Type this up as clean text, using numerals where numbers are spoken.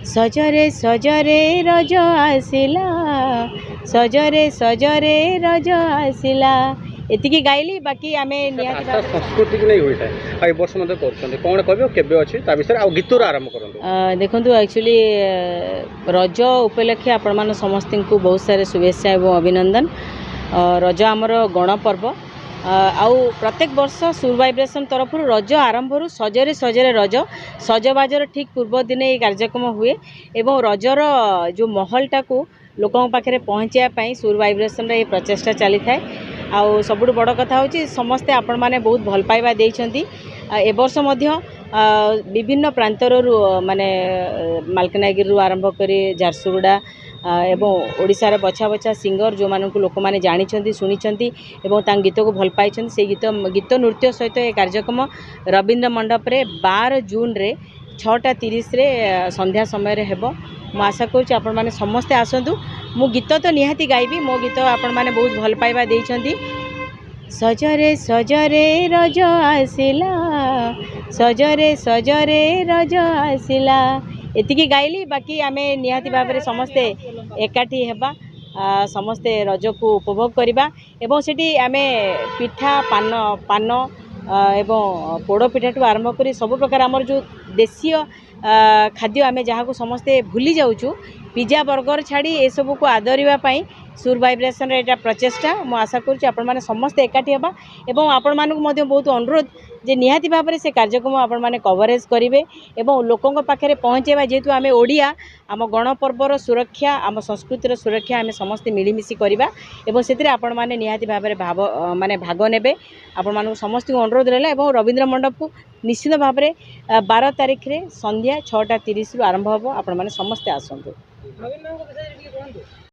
सजरे सजरे रज आसिला सजरे सजरे रज आसिला एतिकी गाइली बाकी आमे निहाती भाषा संस्कृति को नहीं होता है आ वर्ष मते करछन कोन कहबो केबे अछि ता विषय आ गीतर आरंभ करन देखंतु एक्चुअली रज उपलक्षे आपण मान समस्त को बहुत सारे शुभेच्छा एवं अभिनंदन। रज आमर गणपर्व आउ प्रत्येक वर्ष सुर वाइब्रेशन तरफ रज आरंभ सजरे सजरे रज सजबाजर ठीक पूर्व दिन ये कार्यक्रम हुए एवं रजर जो महलटा को लोकों पाखे पहुँचापी सुर वाइब्रेशन ये प्रचेषा चली थाए। आउ सबुठ बड़ कथा होची समस्ते आपण माने बहुत भल पाइबा देइछंती। ए वर्ष मध्य विभिन्न प्रांतर माने मालकानगिरी आरंभ करी झारसुगुड़ा एवं ओडिशार बछा बछा सिंगर जो मानक लोक मैंने जानी शुणी एवं गीत को भल पाई से गीत नृत्य सहित ये कार्यक्रम रवींद्र मंडप रे 12 जून रे 6:30 रे संध्या समय रे हेबो। मु आशा करूँ आपण माने समस्ते आसतु। मु गीत तो निहाती गाइबी मो गीत आपण माने बहुत भल पाइबा देइछंती। सजरे सजरे रज आसिला सजरे सजरे रज आसिला एतिकी गाइली बाकी आमे निहाती भाव में समस्ते एकाठी हेबा समस्ते रज को उपभोग करवा एवं सेठी आमे पिठा पान पान एवं पोड़ पिठा ठू आरंभ कर सब प्रकार आमर जो देशीय खाद्य आमे जहाँ को समस्ते भूली जाऊँ पिज्जा बर्गर छाड़ी ए सब को आदरवा सुर वाइब्रेशन एटा प्रचेष्टा मु आशा करुँच आपण मैंने समस्ते एकाठी हेबा एवं आपण मानक मध्य बहुत अनुरोध जे निहाती भाव में से कार्यक्रम आपण मैंने कवरेज करेंगे एवं लोकों पाखे पहुँचेबा जेहेतु आमे ओडिया आम गणपर्वर सुरक्षा आम संस्कृतिर सुरक्षा आमे समस्ते मिलीमिशि करवा एवं से आपण मैंने निहाती भाव में भाव माने भाग नेबे आपण मानक समस्त अनुरोध रहा एवं रवींद्र मंडप को निश्चित भाव में 12 तारिख रे संध्या 6:30 रु आरंभ हम आपण मैंने समस्ते आसतु।